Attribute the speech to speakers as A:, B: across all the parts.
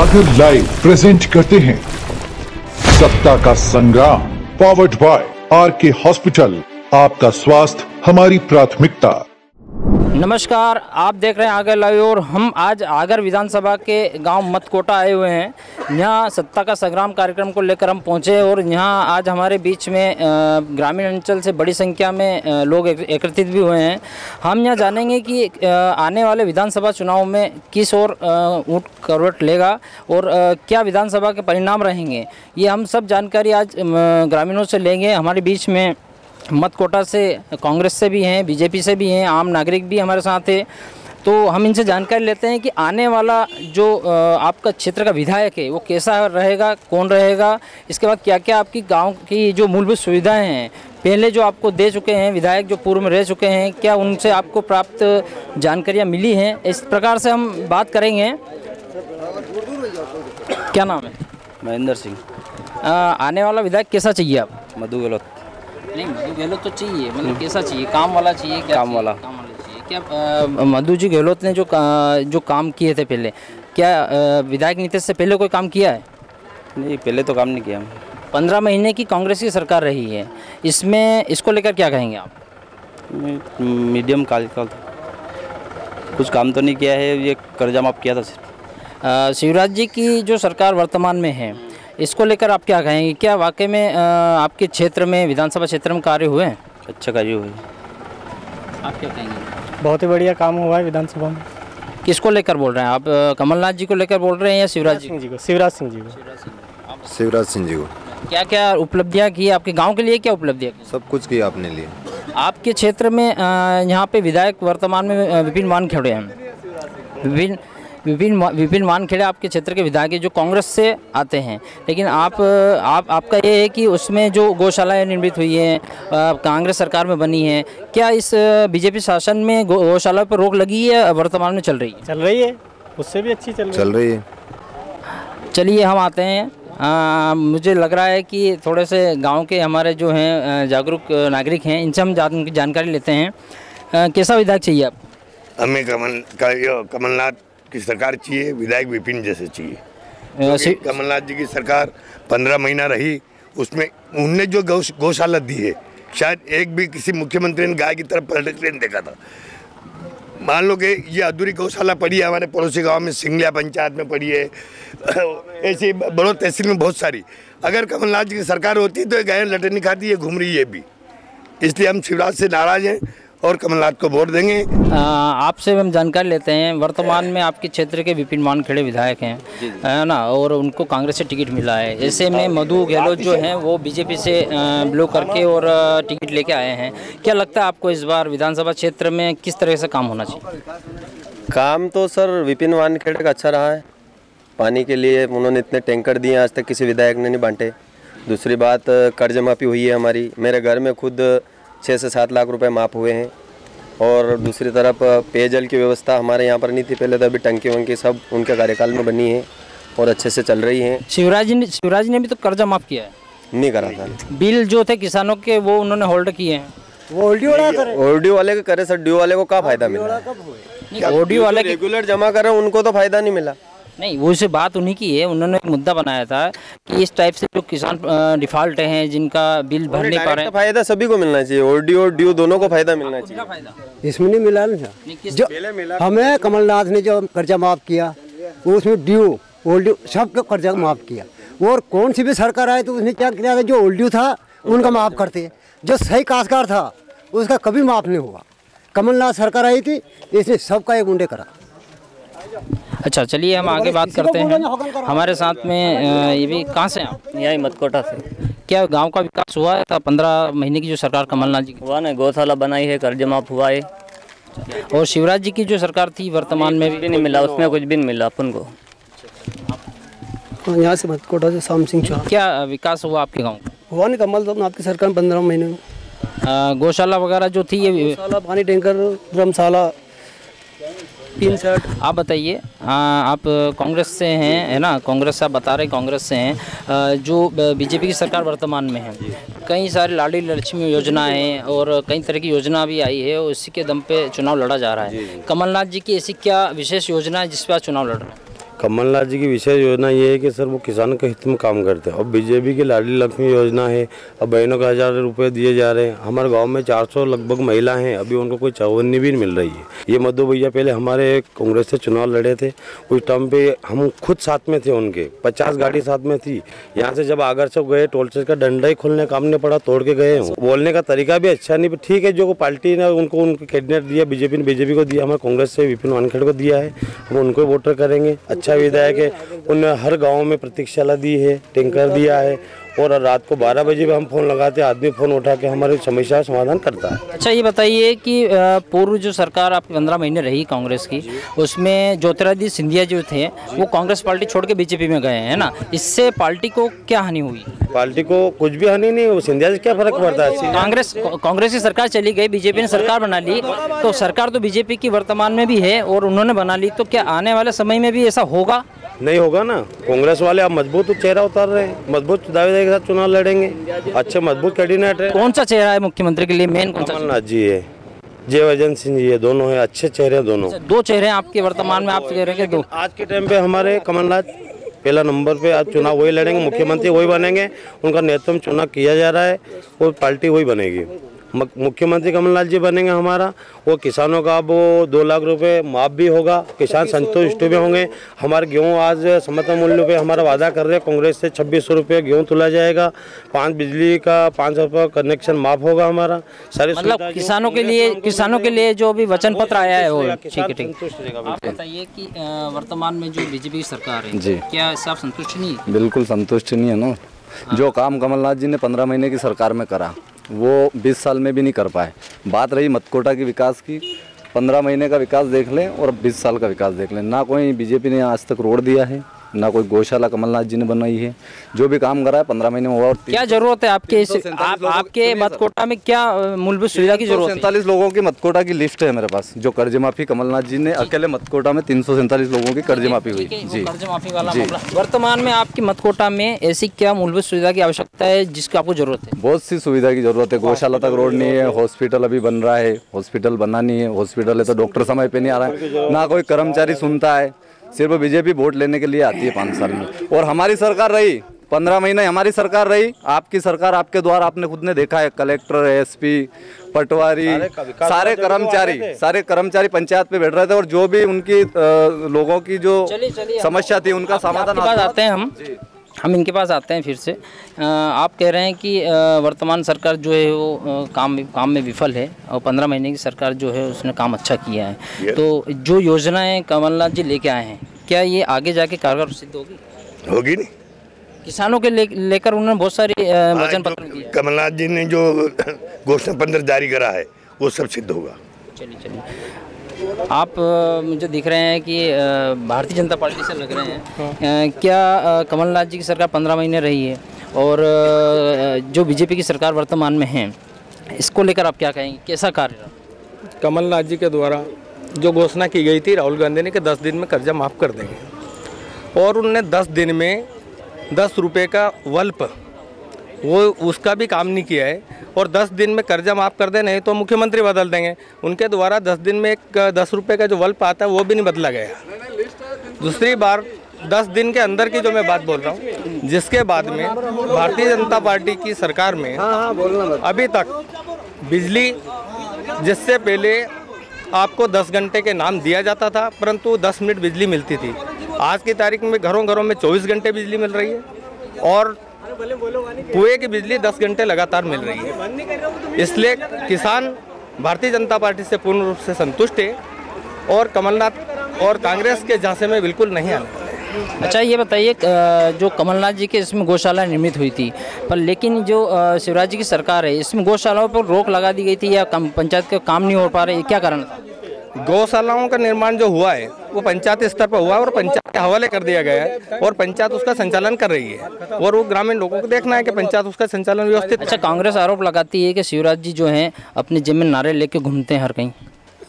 A: Agar live present करते हैं सत्ता का संग्राम, पावर्ड बाय आर.के. हॉस्पिटल। आपका स्वास्थ्य हमारी प्राथमिकता।
B: नमस्कार, आप देख रहे हैं आगर लाइव और हम आज आगर विधानसभा के गांव मतकोटा आए हुए हैं। यहाँ सत्ता का संग्राम कार्यक्रम को लेकर हम पहुँचे और यहाँ आज हमारे बीच में ग्रामीण अंचल से बड़ी संख्या में लोग एकत्रित भी हुए हैं। हम यहाँ जानेंगे कि आने वाले विधानसभा चुनाव में किस ओर ऊँट करवट लेगा और क्या विधानसभा के परिणाम रहेंगे, ये हम सब जानकारी आज ग्रामीणों से लेंगे। हमारे बीच में मतकोटा से कांग्रेस से भी हैं, बीजेपी से भी हैं, आम नागरिक भी हमारे साथ है। तो हम इनसे जानकारी लेते हैं कि आने वाला जो आपका क्षेत्र का विधायक है वो कैसा रहेगा, कौन रहेगा, इसके बाद क्या क्या आपकी गांव की जो मूलभूत सुविधाएं हैं पहले जो आपको दे चुके हैं विधायक जो पूर्व में रह चुके हैं, क्या उनसे आपको प्राप्त जानकारियाँ मिली हैं, इस प्रकार से हम बात करेंगे। क्या नाम है?
C: महेंद्र सिंह।
B: आने वाला विधायक कैसा चाहिए आप?
C: मधु गहलोत।
B: नहीं, मधु गहलोत तो चाहिए, मतलब कैसा चाहिए? काम वाला चाहिए? क्या
C: काम वाला
B: चाहिए? क्या मधु जी गहलोत ने जो काम किए थे पहले, क्या विधायक नीतीश से पहले कोई काम किया है?
C: नहीं, पहले तो काम नहीं किया।
B: 15 महीने की कांग्रेस की सरकार रही है, इसमें इसको लेकर क्या कहेंगे आप?
C: मीडियम काल का कुछ काम तो नहीं किया है, ये कर्जा माफ किया था सिर्फ।
B: शिवराज जी की जो सरकार वर्तमान में है इसको लेकर आप क्या कहेंगे? क्या वाकई में आपके क्षेत्र में विधानसभा क्षेत्र में कार्य हुए हैं?
C: अच्छा कार्य हुए।
B: आप क्या कहेंगे?
D: बहुत ही बढ़िया काम हुआ है विधानसभा में।
B: किसको लेकर बोल रहे हैं आप? कमलनाथ जी को लेकर बोल रहे हैं या शिवराज जी को?
D: शिवराज सिंह जी को।
E: शिवराज सिंह जी को।
B: क्या क्या उपलब्धियाँ की आपके गाँव के लिए? क्या उपलब्धियाँ की?
E: सब कुछ किया अपने लिए।
B: आपके क्षेत्र में यहाँ पे विधायक वर्तमान में विपिन वानखेड़े हैं। विपिन वानखेड़े आपके क्षेत्र के विधायक जो कांग्रेस से आते हैं, लेकिन आपका ये है कि उसमें जो गौशालाएं निर्मित हुई हैं कांग्रेस सरकार में बनी है, क्या इस बीजेपी शासन में गौशाला पर रोक लगी है? वर्तमान में चल रही है?
D: चल रही है, उससे भी अच्छी चल रही है।
B: चलिए हम आते हैं। मुझे लग रहा है कि थोड़े से गांव के हमारे जो हैं जागरूक नागरिक हैं, इनसे हम जानकारी लेते हैं। कैसा विधायक चाहिए आप?
F: हमें कमलनाथ की सरकार चाहिए, विधायक विपिन जैसे चाहिए। कमलनाथ जी की सरकार 15 महीना रही, उसमें उनने जो गौशाला दी है, शायद एक भी किसी मुख्यमंत्री ने गाय की तरफ पलट के नहीं देखा था। मान लो कि ये अधूरी गौशाला पड़ी है हमारे पड़ोसी गांव में, सिंगलिया पंचायत में पड़ी है, ऐसी बड़ों तहसील में बहुत सारी। अगर कमलनाथ जी की सरकार होती तो ये गायें लटे नहीं खाती, ये घूम रही है भी। इसलिए हम शिवराज से नाराज हैं और कमलनाथ को वोट देंगे।
B: आपसे हम जानकारी लेते हैं। वर्तमान में आपके क्षेत्र के विपिन वानखेड़े विधायक हैं, है ना, और उनको कांग्रेस से टिकट मिला है। ऐसे में मधु गहलोत जो हैं वो बीजेपी से ब्लो करके और टिकट लेके आए हैं। क्या लगता है आपको इस बार विधानसभा क्षेत्र में किस तरह से काम होना चाहिए?
G: काम तो सर विपिन वानखेड़े का अच्छा रहा है। पानी के लिए उन्होंने इतने टैंकर दिए, आज तक किसी विधायक ने नहीं बांटे। दूसरी बात, कर्ज माफ़ी हुई है हमारी। मेरे घर में खुद 6 से 7 लाख रुपए माफ़ हुए हैं। और दूसरी तरफ पेयजल की व्यवस्था हमारे यहाँ पर नहीं थी पहले, तो अभी टंकी वंकी सब उनके कार्यकाल में बनी है और अच्छे से चल रही हैं।
B: शिवराज ने भी तो कर्जा माफ़ किया है।
G: नहीं करा था।
B: बिल जो थे किसानों के वो उन्होंने होल्ड किए हैं।
G: वो ओडी वाले के करे सर, ड्यू वाले को क्या फायदा मिला?
B: ओडी वाले
G: रेगुलर जमा कर रहे हैं उनको तो फायदा नहीं मिला।
B: नहीं, वो से बात उन्हीं की है। उन्होंने एक मुद्दा बनाया था कि इस टाइप से जो किसान डिफॉल्ट हैं, जिनका बिल भर नहीं पा रहे हैं,
G: फायदा सभी को मिलना चाहिए। ओडी और ड्यू दोनों को फायदा मिलना चाहिए।
H: इसमें नहीं मिला ना जो हमें कमलनाथ ने जो कर्जा माफ किया, उसमें ड्यू ओल्ड ड्यू सबका कर्जा माफ किया। और कौन सी भी सरकार आए तो उसने क्या किया था, जो ओल्ड ड्यू था उनका माफ करते, जो सही काश्तकार था उसका कभी माफ नहीं हुआ। कमलनाथ सरकार आई थी, इसने सबका एक मुंडे करा।
B: अच्छा, चलिए हम आगे बात करते हैं। हमारे साथ में ये भी, कहाँ से आप?
C: यही मतकोटा से।
B: क्या गांव का विकास हुआ है? 15 महीने की जो सरकार कमलनाथ जी की
C: हुआ ना, गौशाला बनाई है, कर्ज माफ हुआ है।
B: और शिवराज जी की जो सरकार थी वर्तमान में
C: भी नहीं मिला, उसमें कुछ भी नहीं मिला अपन को।
D: यहाँ से मतकोटा से शाम सिंह चौहान।
B: क्या विकास हुआ आपके गाँव का?
D: हुआ नहीं, कमलनाथ की सरकार 15 महीने में।
B: गौशाला वगैरह जो थी, ये
D: गौशाला, पानी टैंकर, धर्मशाला, 3 सेट।
B: आप बताइए, आप कांग्रेस से हैं, है ना? कांग्रेस से आप बता रहे कांग्रेस से हैं। जो बीजेपी की सरकार वर्तमान में है, कई सारी लाडली लक्ष्मी योजनाएं और कई तरह की योजना भी आई है और इसी के दम पे चुनाव लड़ा जा रहा है। कमलनाथ जी की ऐसी क्या विशेष योजना है जिस पर आप चुनाव लड़ रहे हैं?
I: कमलनाथ जी की विशेष योजना ये है कि सर वो किसानों के हित में काम करते हैं। और बीजेपी की लाडली लक्ष्मी योजना है, अब बहनों को 1000 रुपये दिए जा रहे हैं। हमारे गांव में 400 लगभग महिला हैं, अभी उनको कोई चौवन्नी भी नहीं मिल रही है। ये मधु भैया पहले हमारे कांग्रेस से चुनाव लड़े थे, उस टाइम पे हम खुद साथ में थे, उनके 50 गाड़ी साथ में थी। यहाँ से जब आगर से गए टोल का डंडा ही खोलने काम नहीं पड़ा, तोड़ के गए। बोलने का तरीका भी अच्छा नहीं, ठीक है। जो पार्टी ने उनको उनके कैबिनेट दिया, बीजेपी ने बीजेपी को दिया, हमारे कांग्रेस से विपिन वानखेड़े को दिया है, हम उनको वोटर करेंगे। अच्छा विधायक है, उन्होंने हर गांव में प्रतीक्षाला दी है, टैंकर दिया है, और रात को 12 बजे भी हम फोन लगाते हैं, आदमी फोन उठा के हमारी समस्या का समाधान करता है।
B: अच्छा ये बताइए कि पूर्व जो सरकार आपकी 15 महीने रही कांग्रेस की, उसमें ज्योतिरादित्य सिंधिया जो थे वो कांग्रेस पार्टी छोड़ के बीजेपी में गए हैं ना, इससे पार्टी को क्या हानि हुई?
I: पार्टी को कुछ भी हानि नहीं, सिंधिया से क्या फर्क पड़ता है?
B: कांग्रेस की सरकार चली गई, बीजेपी ने सरकार बना ली, तो सरकार तो बीजेपी की वर्तमान में भी है और उन्होंने बना ली, तो क्या आने वाले समय में भी ऐसा होगा?
I: नहीं होगा ना। कांग्रेस वाले अब मजबूत चेहरा उतार रहे हैं, मजबूत दावेदार के साथ चुनाव लड़ेंगे, अच्छे मजबूत कैंडिडेट है।
B: कौन सा चेहरा है मुख्यमंत्री के लिए मेन?
I: कमलनाथ जी है, जयवर्धन सिंह जी है, दोनों है, अच्छे चेहरे दोनों।
B: दो चेहरे आपके वर्तमान में, आप कह रहे हैं कि दो?
I: आज के टाइम पे हमारे कमलनाथ पहला नंबर पे, आज चुनाव वही लड़ेंगे, मुख्यमंत्री वही बनेंगे, उनका नेतृत्व चुनाव किया जा रहा है और पार्टी वही बनेगी। मुख्यमंत्री कमलनाथ जी बनेंगे हमारा, वो किसानों का अब वो 2 लाख रुपए माफ भी होगा, किसान संतुष्ट भी होंगे। हमारे गेहूँ आज समर्थन मूल्य पे हमारा वादा कर रहे हैं, कांग्रेस से 2600 रुपये गेहूँ तुला जाएगा, 5 बिजली का 500 रुपये कनेक्शन माफ होगा हमारा। सारी
B: मतलब किसानों के लिए जो भी वचन पत्र आया है वो ठीक है, ठीक। आप बताइए कि वर्तमान में जो बीजेपी की सरकार है जी, क्या इससे आप संतुष्ट नहीं?
J: बिल्कुल संतुष्ट नहीं है ना। जो काम कमलनाथ जी ने 15 महीने की सरकार में करा वो 20 साल में भी नहीं कर पाए। बात रही मतकोटा की विकास की, 15 महीने का विकास देख लें और 20 साल का विकास देख लें। ना कोई बीजेपी ने आज तक रोड दिया है, ना कोई गौशाला कमलनाथ जी ने बनाई है। जो भी काम करा है 15 महीने में हुआ। और
B: क्या जरूरत है आपके मतकोटा में, क्या मूलभूत सुविधा की जरूरत है?
J: 347 लोगों की मतकोटा की लिस्ट है मेरे पास, जो कर्ज माफी कमलनाथ जी ने अकेले मतकोटा में 347 लोगों की कर्ज माफी हुई जी।
B: कर्ज माफी वाला मामला। वर्तमान में आपकी मतकोटा में ऐसी क्या मूलभूत सुविधा की आवश्यकता है जिसकी आपको जरूरत है?
J: बहुत सी सुविधा की जरूरत है। गौशाला तक रोड नहीं है, हॉस्पिटल अभी बन रहा है, हॉस्पिटल बना नहीं है, हॉस्पिटल है तो डॉक्टर समय पे नहीं आ रहा है, ना कोई कर्मचारी सुनता है। सिर्फ बीजेपी वोट लेने के लिए आती है 5 साल में। और हमारी सरकार रही 15 महीने, हमारी सरकार रही, आपकी सरकार आपके द्वारा आपने खुद ने देखा है, कलेक्टर, एसपी, पटवारी, सारे कर्मचारी पंचायत पे बैठ रहे थे और जो भी उनकी लोगों की जो समस्या थी उनका समाधान।
B: आते हैं हम इनके पास आते हैं फिर से। आप कह रहे हैं कि वर्तमान सरकार जो है वो काम में विफल है और 15 महीने की सरकार जो है उसने काम अच्छा किया है। तो जो योजनाएं कमलनाथ जी लेके आए हैं, क्या ये आगे जाके कारगर सिद्ध होगी? नहीं। किसानों के लेकर उन्होंने बहुत सारी वचन पत्र दिए।
F: कमलनाथ जी ने जो घोषणा पत्र जारी करा है वो सब सिद्ध होगा।
B: चलिए आप मुझे दिख रहे हैं कि भारतीय जनता पार्टी से लग रहे हैं। क्या कमलनाथ जी की सरकार 15 महीने रही है और जो बीजेपी की सरकार वर्तमान में है, इसको लेकर आप क्या कहेंगे, कैसा कार्य रहा?
K: कमलनाथ जी के द्वारा जो घोषणा की गई थी राहुल गांधी ने कि 10 दिन में कर्जा माफ़ कर देंगे, और उनने 10 दिन में 10 रुपये का वल्प वो उसका भी काम नहीं किया है। और 10 दिन में कर्जा माफ़ कर दे, नहीं तो मुख्यमंत्री बदल देंगे। उनके द्वारा 10 दिन में एक 10 रुपये का जो वल्प आता है वो भी नहीं बदला गया। दूसरी बार 10 दिन के अंदर की जो मैं बात बोल रहा हूँ, जिसके बाद में भारतीय जनता पार्टी की सरकार में अभी तक बिजली, जिससे पहले आपको 10 घंटे के नाम दिया जाता था परंतु 10 मिनट बिजली मिलती थी, आज की तारीख में घरों घरों में 24 घंटे बिजली मिल रही है और कुएं की बिजली 10 घंटे लगातार मिल रही है। इसलिए किसान भारतीय जनता पार्टी से पूर्ण रूप से संतुष्ट है और कमलनाथ और कांग्रेस के झांसे में बिल्कुल नहीं आने वाले।
B: अच्छा ये बताइए, जो कमलनाथ जी के इसमें गौशाला निर्मित हुई थी, पर लेकिन जो शिवराज जी की सरकार है इसमें गौशालाओं पर रोक लगा दी गई थी या पंचायत का काम नहीं हो पा रहा है, क्या कारण था?
K: गौशालाओं का निर्माण जो हुआ है वो पंचायत स्तर पर हुआ है और पंचायत के हवाले कर दिया गया है और पंचायत उसका संचालन कर रही है और वो ग्रामीण लोगों को देखना है कि पंचायत उसका संचालन व्यवस्थित।
B: अच्छा, कांग्रेस आरोप लगाती है कि शिवराज जी जो हैं अपनी जमीन नारियल लेके घूमते हैं हर कहीं।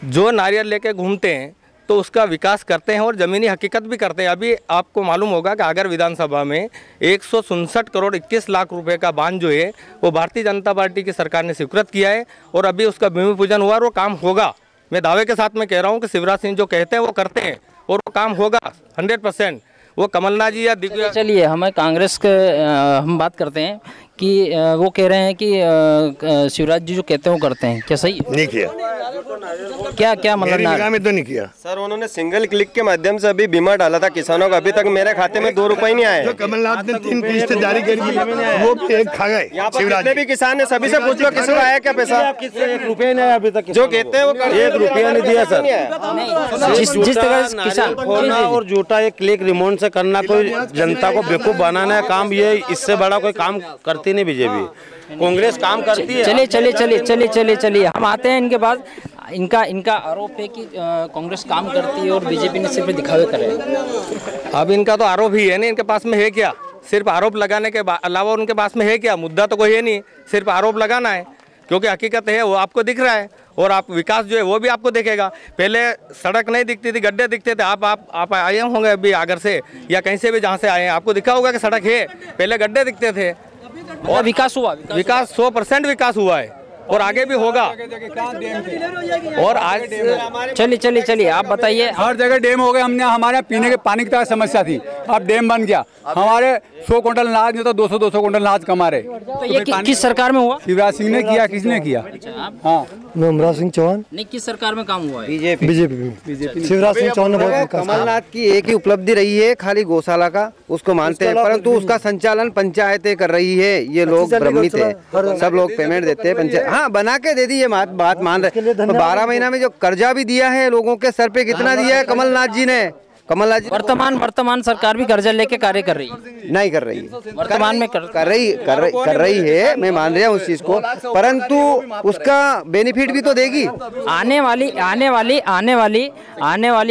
K: जो नारियल लेके घूमते हैं तो उसका विकास करते हैं और ज़मीनी हकीकत भी करते हैं। अभी आपको मालूम होगा कि आगर विधानसभा में 167 करोड़ 21 लाख रुपए का बांध जो है वो भारतीय जनता पार्टी की सरकार ने स्वीकृत किया है और अभी उसका भूमि पूजन हुआ और वो काम होगा। मैं दावे के साथ में कह रहा हूं कि शिवराज सिंह जो कहते हैं वो करते हैं और वो काम होगा 100%। वो कमलनाथ जी या दिग्विजय।
B: चलिए हमें कांग्रेस के हम बात करते हैं कि वो कह रहे हैं कि शिवराज जी जो कहते हैं वो करते हैं, क्या सही
F: नहीं किया?
B: क्या मतलब
F: निगाह में तो नहीं किया
G: सर। उन्होंने सिंगल क्लिक के माध्यम से अभी बीमा डाला था किसानों का, अभी तक मेरे खाते में 2 रुपए नहीं आए।
F: जो कमलनाथ ने 3 किस्त जारी करी वो भी एक खा गए।
G: शिवराज भी किसान है, सभी से पूछ लो किसी को आया क्या पैसा?
I: 1 रुपया नहीं आया अभी तक।
G: जो कहते हैं वो
I: 1 रुपया नहीं दिया सर।
B: जिस तरह किसान
I: और झूठा एक क्लिक रिमोट से करना, कोई जनता को बेवकूफ बनाना है काम, ये इससे बड़ा कोई काम करती नहीं बीजेपी। कांग्रेस काम करती है।
B: चलिए हम आते हैं इनके बाद। इनका आरोप है कि कांग्रेस काम करती है और बीजेपी ने सिर्फ दिखावे करे।
K: अब इनका तो आरोप ही है नहीं, इनके पास में है क्या? सिर्फ आरोप लगाने के अलावा उनके पास में है क्या? मुद्दा तो कोई है नहीं, सिर्फ आरोप लगाना है। क्योंकि हकीकत है वो आपको दिख रहा है और आप विकास जो है वो भी आपको दिखेगा। पहले सड़क नहीं दिखती थी, गड्ढे दिखते थे। आप आए होंगे अभी आगर से या कहीं से भी जहाँ से आए हैं, आपको दिखा होगा कि सड़क है, पहले गड्ढे दिखते थे।
B: और विकास हुआ,
K: विकास 100% विकास हुआ है और आगे भी होगा। और आज
B: चलिए आप बताइए।
L: हर जगह डैम हो गए। हमने हमारे पीने के पानी की तरह समस्या थी, अब डैम बन गया। हमारे 100 क्विंटल अनाज नहीं तो 200 क्विंटल अनाज कमा रहे।
B: तो ये किस सरकार में हुआ?
L: शिवराज सिंह ने किया, किसने किया? हाँ,
H: नमराज सिंह चौहान।
B: नहीं, किस सरकार में काम हुआ है?
H: बीजेपी में शिवराज सिंह चौहान ने बहुत।
M: कमलनाथ की एक ही उपलब्धि रही है, खाली गौशाला का, उसको मानते हैं, परंतु उसका संचालन पंचायतें कर रही है। ये लोग भ्रमित है, सब लोग पेमेंट देते हैं पंचायत। हाँ, बना के दे दी, ये बात मान रहे। 12 महीना में जो कर्जा भी दिया है लोगों के सर पे, कितना दिया है कमलनाथ जी ने? कमलनाथ जी
B: वर्तमान सरकार भी कर्जा लेके कार्य कर रही है?
M: नहीं कर रही है,
B: वर्तमान में
M: कर रही है। मैं मान रहा हूँ उस चीज को, परंतु उसका बेनिफिट भी तो देगी।
B: आने वाली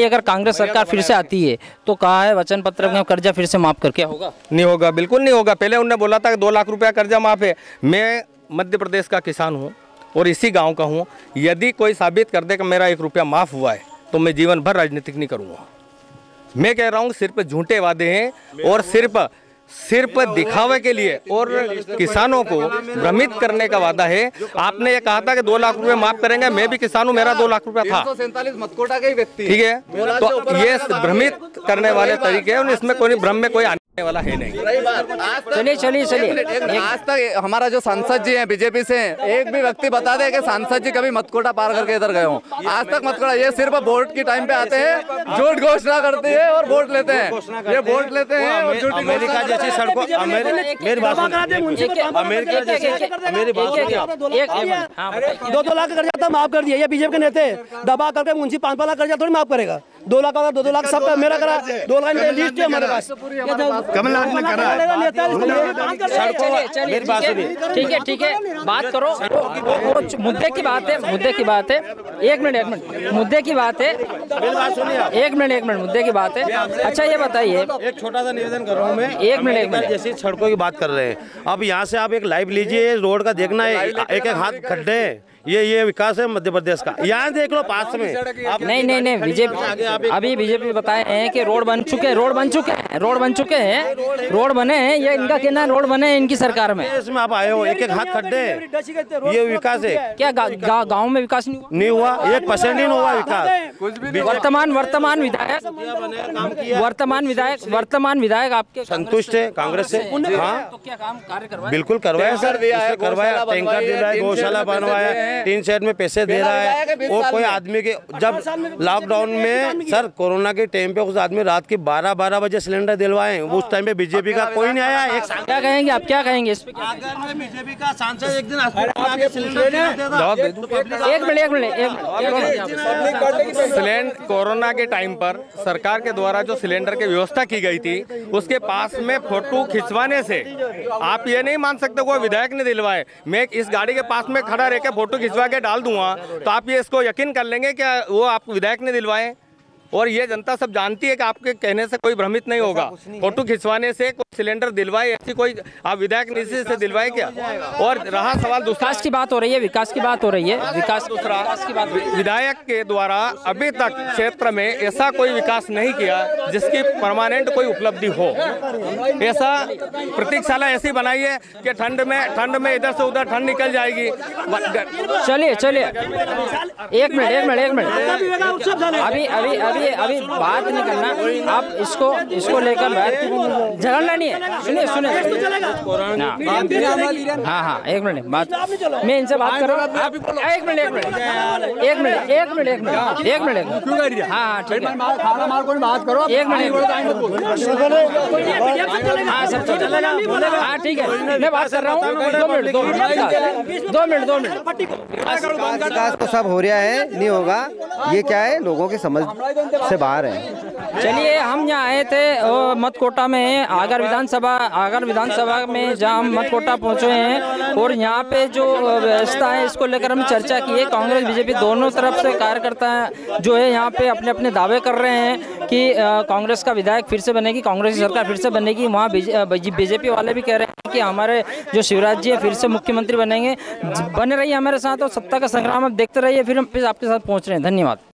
B: अगर कांग्रेस सरकार फिर से आती है तो कहा है वचन पत्र में कर्जा फिर से माफ करके होगा?
K: नहीं होगा, बिल्कुल नहीं होगा। पहले उन्होंने बोला था कि 2 लाख रुपया कर्जा माफ है। मैं मध्य प्रदेश का किसान हूँ और इसी गांव का हूँ। यदि कोई साबित कर दे कि मेरा 1 रुपया माफ़ हुआ है तो मैं जीवन भर राजनीतिक नहीं करूँगा। मैं कह रहा हूँ सिर्फ झूठे वादे हैं और सिर्फ दिखावे के लिए और किसानों को भ्रमित करने का वादा है। आपने ये कहा था कि 2 लाख रुपए माफ करेंगे, मैं भी किसान हूँ, मेरा 2 लाख रुपया था।
J: 147 मतकोटा के व्यक्ति,
K: ठीक है, तो ये भ्रमित करने वाले तरीके हैं, इसमें कोई भ्रम में कोई वाला है नहीं।
B: चलिए
J: आज तक हमारा जो सांसद जी हैं बीजेपी से, एक भी व्यक्ति बता दे कि सांसद जी कभी मतकोटा पार करके इधर गए हो? आज तक मतकोटा, ये सिर्फ वोट के टाइम पे आते हैं, झूठ घोषणा करते हैं और वोट लेते हैं। ये वोट लेते हैं।
I: अमेरिका जैसी सड़कों, मेरी बात
D: 2 लाख का कर्जा माफ कर दिया। ये बीजेपी के नेता दबा करके मुंशी 5 लाख कर्जा थोड़ी माफ करेगा। 2 लाख का 2 लाख सबका मेरा करा, 2 लाख लिस्ट है हमारे पास।
F: कमलनाथ ने करा।
B: ठीक है, बात करो। मुद्दे की बात है। एक मिनट, मुद्दे की बात है। एक मिनट, मुद्दे की बात है। अच्छा ये बताइए,
I: एक छोटा सा निवेदन कर रहा हूँ मैं।
B: एक मिनट,
I: जैसी सड़कों की बात कर रहे हैं, अब यहाँ से आप एक लाइव लीजिए, रोड का देखना है, एक हाथ खड्डे, ये विकास है मध्य प्रदेश का। यहाँ देख लो पास में।
B: नहीं, बीजेपी बताए हैं कि रोड बन चुके हैं। रोड बने हैं, ये इनका कहना है, रोड बने हैं इनकी सरकार में।
I: इसमें आप आए हो, एक हाथ खड्डे, ये विकास है
B: क्या? गाँव में विकास नहीं हुआ?
I: 1% नहीं हुआ विकास।
B: वर्तमान विधायक आपके
I: संतुष्ट है कांग्रेस से? हाँ,
B: तो क्या काम कार्य करवाया?
I: बिल्कुल करवाया सर, करवाया, टैंकर दिलाया, गौशाला बनवाया, 3 सेट में पैसे दे रहा है। और कोई आदमी के जब लॉकडाउन में सर कोरोना के टाइम पे उस आदमी रात के 12 बजे सिलेंडर दिलवाए, उस टाइम पे बीजेपी का कोई नहीं आया।
B: क्या कहेंगे आप? क्या कहेंगे इस पे?
I: बीजेपी का सांसद एक दिन
K: सिलेंडर कोरोना के टाइम पर सरकार के द्वारा जो सिलेंडर की व्यवस्था की गई थी, उसके पास में फोटो खिंचवाने से आप ये नहीं मान सकते कोई विधायक ने दिलवाए। मैं इस गाड़ी के पास में खड़ा रहकर फोटो खिंचवा के डाल दूंगा तो आप ये इसको यकीन कर लेंगे क्या वो आप विधायक ने दिलवाए? और ये जनता सब जानती है कि आपके कहने से कोई भ्रमित नहीं होगा। फोटो खिंचवाने से कोई सिलेंडर दिलवाए, ऐसी कोई आप विधायक निधि से दिलवाए क्या? और रहा सवाल
B: विकास की बात हो रही है, विकास की बात
K: विधायक के द्वारा अभी तक क्षेत्र में ऐसा कोई विकास नहीं किया जिसकी परमानेंट कोई उपलब्धि हो। ऐसा प्रतीक्षाला ऐसी बनाई है कि ठंड में इधर से उधर ठंड निकल जाएगी।
B: चलिए एक मिनट, अभी अभी बात नहीं करना, आप इसको लेकर झगड़ना नहीं है। सुनिए हाँ, एक मिनट बात, मैं इनसे बात कर रहा हूँ। एक मिनट हाँ ठीक है,
L: बात करो,
B: 1 मिनट हाँ ठीक है, मैं बात कर रहा हूँ। 2 मिनट
M: विकास तो सब हो रहा है, नहीं होगा, ये क्या है, लोगों की समझ से बाहर है।
B: चलिए, हम यहाँ आए थे मतकोटा में, आगर विधानसभा में जहाँ हम मतकोटा पहुँचे हैं, और यहाँ पे जो व्यवस्था है इसको लेकर हम चर्चा की है। कांग्रेस बीजेपी दोनों तरफ से कार्यकर्ता जो है यहाँ पे अपने अपने दावे कर रहे हैं कि कांग्रेस का विधायक फिर से बनेगी, कांग्रेस की सरकार फिर से बनेगी। वहाँ बीजेपी वाले भी कह रहे हैं कि हमारे जो शिवराज जी है फिर से मुख्यमंत्री बनेंगे। बने रहिए हमारे साथ और सत्ता का संग्राम आप देखते रहिए, फिर हम आपके साथ पहुँच रहे हैं। धन्यवाद।